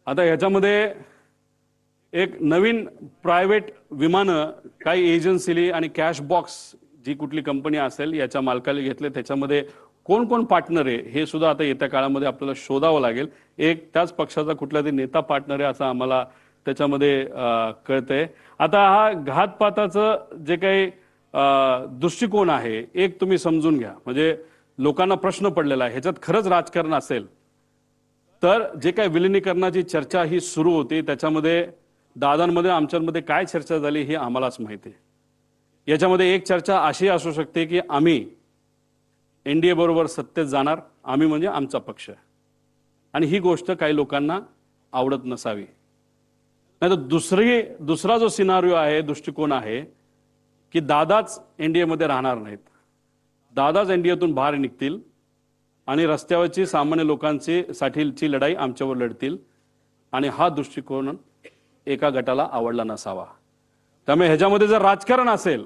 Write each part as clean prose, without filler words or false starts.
आता ह्याच्यामध्ये एक नवीन प्रायव्हेट विमानं काही एजन्सीली आणि कॅश बॉक्स जी कुठली कंपनी असेल याच्या मालकाला घेतले, त्याच्यामध्ये कोण कोण पार्टनर आहे हे सुद्धा आता येत्या काळामध्ये आपल्याला शोधावं लागेल. एक त्याच पक्षाचा कुठला तरी नेता पार्टनर आहे असं आम्हाला त्याच्यामध्ये कळतंय. आता हा घातपाताचं जे काही दृष्टिकोन आहे एक तुम्ही समजून घ्या. म्हणजे लोकांना प्रश्न पडलेला आहे, ह्याच्यात खरंच राजकारण असेल तर जे काही विलिनीकरणाची चर्चा ही सुरू होती त्याच्यामध्ये दादांमध्ये आमच्यामध्ये काय चर्चा झाली हे आम्हालाच माहिती आहे. याच्यामध्ये एक चर्चा अशी असू शकते की आम्ही एनडीए बरोबर सत्तेत जाणार, आम्ही म्हणजे आमचा पक्ष, आणि ही गोष्ट काही लोकांना आवडत नसावी. नाही तर दुसरा जो सिनारिओ आहे, दृष्टिकोन आहे की दादाच एनडीए मध्ये राहणार नाहीत, दादाच एनडीएतून बाहेर निघतील आणि रस्त्यावरची सामान्य लोकांची साठीची लढाई आमच्यावर लढतील, आणि हा दृष्टिकोन एका गटाला आवडला नसावा. त्यामुळे ह्याच्यामध्ये जर राजकारण असेल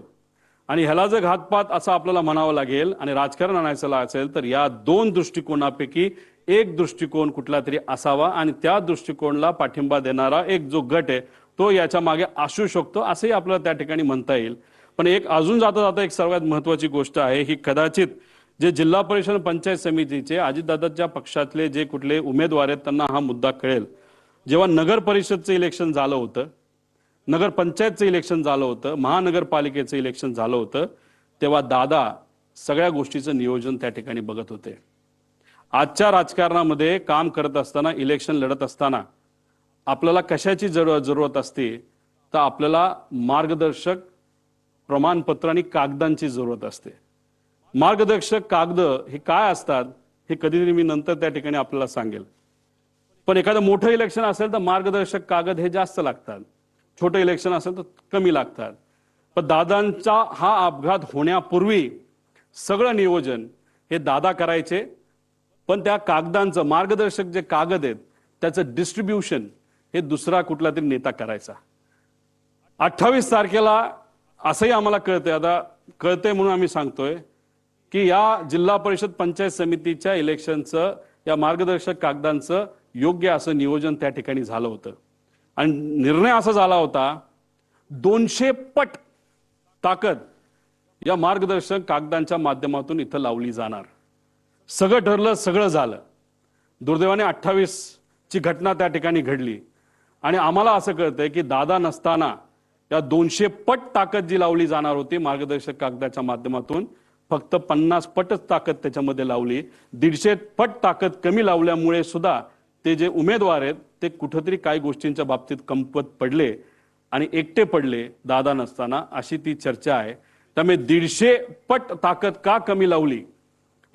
आणि ह्याला जर घातपात असं आपल्याला म्हणावं लागेल आणि राजकारण आणायचं असेल तर या दोन दृष्टिकोनापैकी एक दृष्टिकोन कुठला तरी असावा, आणि त्या दृष्टिकोनाला पाठिंबा देणारा एक जो गट आहे तो याच्या मागे असू शकतो असंही आपल्याला त्या ठिकाणी म्हणता येईल. पण एक अजून जाता जाता एक सर्वात महत्वाची गोष्ट आहे ही, कदाचित जे जिल्हा परिषद पंचायत समितीचे अजितदादाच्या पक्षातले जे कुठले उमेदवार आहेत त्यांना हा मुद्दा कळेल. जेव्हा नगर परिषदचं इलेक्शन झालं होतं, नगर पंचायतचं इलेक्शन झालं होतं, महानगरपालिकेचं इलेक्शन झालं होतं, तेव्हा दादा सगळ्या गोष्टीचं नियोजन त्या ठिकाणी बघत होते. आजच्या राजकारणामध्ये काम करत असताना, इलेक्शन लढत असताना आपल्याला कशाची जरूरत असते तर आपल्याला मार्गदर्शक प्रमाणपत्र आणि कागदांची जरूरत असते. मार्गदर्शक कागद हे काय असतात हे कधीतरी मी नंतर त्या ठिकाणी आपल्याला सांगेल. पण एखादं मोठं इलेक्शन असेल तर मार्गदर्शक कागद हे जास्त लागतात, छोटं इलेक्शन असेल तर कमी लागतात. पण दादांचा हा अपघात होण्यापूर्वी सगळं नियोजन हे दादा करायचे, पण त्या कागदांचं मार्गदर्शक जे कागद आहेत त्याचं डिस्ट्रीब्युशन हे दुसरा कुठला तरी नेता करायचा. 28 तारखेला असंही आम्हाला कळतंय, आता कळतंय म्हणून आम्ही सांगतोय की या जिल्हा परिषद पंचायत समितीच्या इलेक्शनचं या मार्गदर्शक कागदांचं योग्य असं नियोजन त्या ठिकाणी झालं होतं, आणि निर्णय असा झाला होता 200 पट ताकद या मार्गदर्शक कागदांच्या माध्यमातून इथं लावली जाणार. सगळं ठरलं, सगळं झालं. दुर्दैवाने 28 ची घटना त्या ठिकाणी घडली, आणि आम्हाला असं कळतंय की दादा नसताना या 200 पट ताकद जी लावली जाणार होती मार्गदर्शक कागदाच्या माध्यमातून, फक्त 50 पटच ताकद त्याच्यामध्ये लावली. 150 पट ताकद कमी लावल्यामुळे सुद्धा ते जे उमेदवार आहेत ते कुठेतरी काही गोष्टींच्या बाबतीत कमकुवत पडले आणि एकटे पडले दादा नसताना, अशी ती चर्चा आहे. त्यामुळे 150 पट ताकद का कमी लावली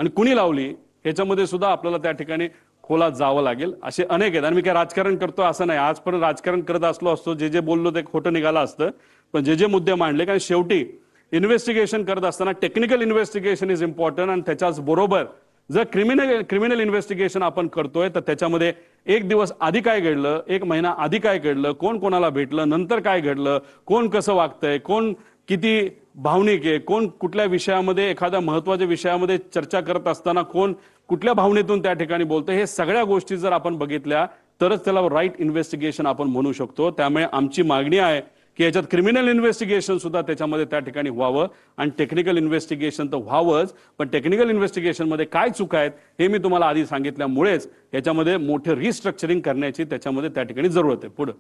आणि कुणी लावली ह्याच्यामध्ये सुद्धा आपल्याला त्या ठिकाणी खोलात जावं लागेल. असे अनेक आहेत, आणि मी काय राजकारण करतो असं नाही, आजपर्यंत राजकारण करत असतो, जे बोललो ते खोटं निघालं असतं, पण जे मुद्दे मांडले, कारण शेवटी इन्व्हेस्टिगेशन करत असताना टेक्निकल इन्व्हेस्टिगेशन इज इम्पॉर्टंट, आणि त्याच्याच बरोबर जर क्रिमिनल इन्व्हेस्टिगेशन आपण करतोय तर त्याच्यामध्ये एक दिवस आधी काय घडलं, एक महिना आधी काय घडलं, कोण कोणाला भेटलं, नंतर काय घडलं, कोण कसं वागतंय, कोण किती भावनिक आहे, कोण कुठल्या विषयामध्ये एखाद्या महत्वाच्या विषयामध्ये चर्चा करत असताना कोण कुठल्या भावनेतून त्या ठिकाणी बोलतोय, हे सगळ्या गोष्टी जर आपण बघितल्या तरच त्याला राईट इन्व्हेस्टिगेशन आपण म्हणू शकतो. त्यामुळे आमची मागणी आहे की याच्यात क्रिमिनल इन्व्हेस्टिगेशन सुद्धा त्याच्यामध्ये त्या ठिकाणी व्हावं, आणि टेक्निकल इन्व्हेस्टिगेशन तर व्हावंच, पण टेक्निकल इन्व्हेस्टिगेशन मध्ये काय चुका आहेत हे मी तुम्हाला आधी सांगितल्यामुळेच याच्यामध्ये मोठे रिस्ट्रक्चरिंग करण्याची त्याच्यामध्ये त्या ठिकाणी जरूरत आहे. पुढे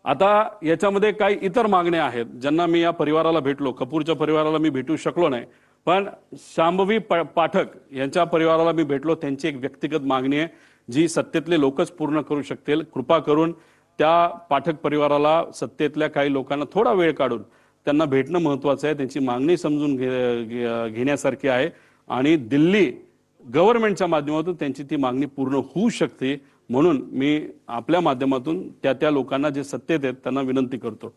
आता याच्यामध्ये काही इतर मागण्या आहेत ज्यांना मी या परिवाराला भेटलो, कपूरच्या परिवाराला मी भेटू शकलो नाही, पण शांभवी पाठक यांच्या परिवाराला मी भेटलो. त्यांची एक व्यक्तिगत मागणी आहे जी सत्तेतले लोकच पूर्ण करू शकतील. कृपा करून त्या पाठक परिवाराला, सत्तेतल्या काही लोकांना थोडा वेळ काढून त्यांना भेटणं महत्वाचं आहे. त्यांची मागणी समजून घेण्यासारखी आहे, आणि दिल्ली गव्हर्नमेंटच्या माध्यमातून त्यांची ती मागणी पूर्ण होऊ शकते. म्हणून मी आपल्या माध्यमातून त्या लोकांना जे सत्तेत आहेत त्यांना विनंती करतो.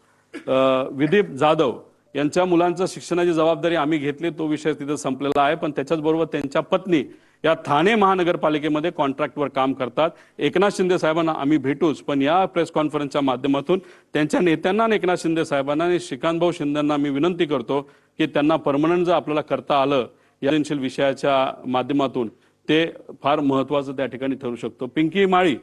विदीप जाधव यांच्या मुलांच्या शिक्षणाची जबाबदारी आम्ही घेतली, तो विषय तिथे संपलेला आहे, पण त्याच्याच बरोबर त्यांच्या पत्नी या ठाणे महानगरपालिकेमध्ये कॉन्ट्रॅक्टवर काम करतात. एकनाथ शिंदे साहेबांना आम्ही भेटूच, पण या प्रेस कॉन्फरन्सच्या माध्यमातून त्यांच्या नेत्यांना आणि एकनाथ शिंदे साहेबांना आणि श्रीकांतभाऊ शिंदेंना मी विनंती करतो की त्यांना परमनंट जर आपल्याला करता आलं या विषयाच्या माध्यमातून ते फार महत्वाचं त्या ठिकाणी ठरू शकतो. पिंकी माळी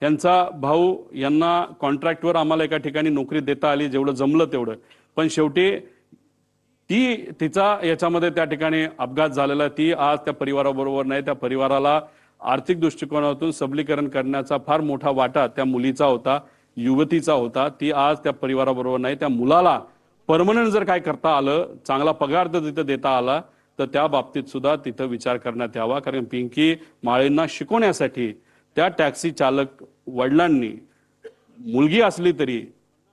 यांचा भाऊ यांना कॉन्ट्रॅक्टवर आम्हाला एका ठिकाणी नोकरी देता आली, जेवढं जमलं तेवढं, पण शेवटी तिचा याच्यामध्ये त्या ठिकाणी अपघात झालेला, ती आज त्या परिवाराबरोबर नाही. त्या परिवाराला आर्थिक दृष्टिकोनातून सबलीकरण करण्याचा फार मोठा वाटा त्या मुलीचा होता, युवतीचा होता. ती आज त्या परिवाराबरोबर नाही. त्या मुलाला परमनंट जर काय करता आलं, चांगला पगार जर तिथं देता आला, तर त्या बाबतीत सुद्धा तिथं विचार करण्यात यावा. कारण पिंकी माळेंना शिकवण्यासाठी त्या टॅक्सी चालक वडिलांनी मुलगी असली तरी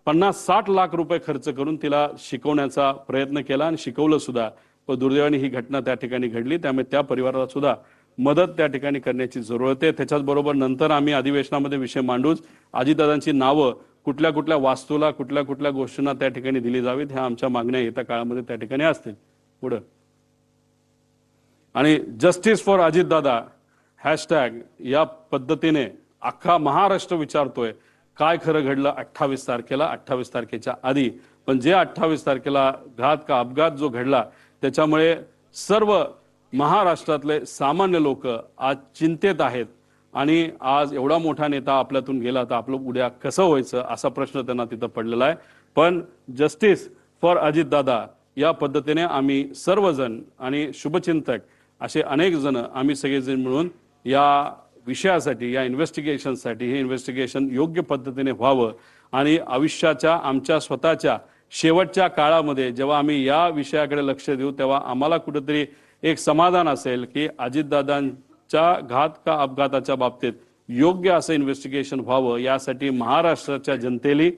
50-60 लाख रुपये खर्च करून तिला शिकवण्याचा प्रयत्न केला आणि शिकवलं सुद्धा. पण दुर्दैवाने ही घटना त्या ठिकाणी घडली. त्यामुळे त्या परिवाराला सुद्धा मदत त्या ठिकाणी करण्याची जरूरत आहे. त्याच्याच बरोबर नंतर आम्ही अधिवेशनामध्ये विषय मांडूच, अजितदादांची नावं कुठल्या कुठल्या वास्तूला, कुठल्या कुठल्या गोष्टींना त्या ठिकाणी दिली जावीत, ह्या आमच्या मागण्या येत्या काळामध्ये त्या ठिकाणी असतील. पुढं आणि जस्टिस फॉर अजितदादा हॅशटॅग या पद्धतीने अख्खा महाराष्ट्र विचारतोय काय खरं घडलं 28 तारखेला, 28 तारखेच्या आधी. पण जे 28 तारखेला घात का अपघात जो घडला, त्याच्यामुळे सर्व महाराष्ट्रातले सामान्य लोक आज चिंतेत आहेत. आणि आज एवढा मोठा नेता आपल्यातून गेला तर आपलं उद्या कसं व्हायचं असा प्रश्न त्यांना तिथं पडलेला आहे. पण जस्टिस फॉर अजितदादा या पद्धतीने आम्ही सर्वजण आणि शुभचिंतक असे अनेक जण आम्ही सगळेजण मिळून या विषयासाठी, या इन्व्हेस्टिगेशनसाठी, हे इन्व्हेस्टिगेशन योग्य पद्धतीने व्हावं आणि आयुष्याच्या आमच्या स्वतःच्या शेवटच्या काळामध्ये जेव्हा आम्ही या विषयाकडे लक्ष देऊ, तेव्हा आम्हाला कुठेतरी एक समाधान असेल की अजितदादांच्या घात का अपघाताच्या बाबतीत योग्य असं इन्व्हेस्टिगेशन व्हावं. यासाठी महाराष्ट्राच्या जनतेली,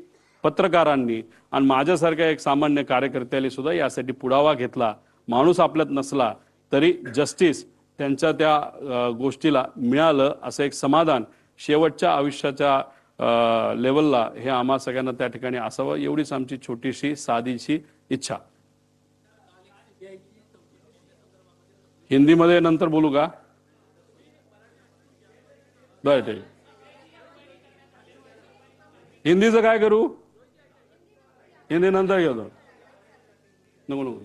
पत्रकारांनी आणि माझ्यासारख्या एक सामान्य कार्यकर्त्याने सुद्धा यासाठी पुढावा घेतला. माणूस आपल्यात नसला तरी जस्टिस त्यांच्या त्या गोष्टीला मिळालं असं एक समाधान शेवटच्या आयुष्याच्या लेवलला हे आम्हा सगळ्यांना त्या ठिकाणी असावं, एवढीच आमची छोटीशी साधीशी इच्छा. हिंदीमध्ये नंतर बोलू का? बरं ठीक. हिंदीचं काय करू? हिंदी नंतर घेतो. नको नको.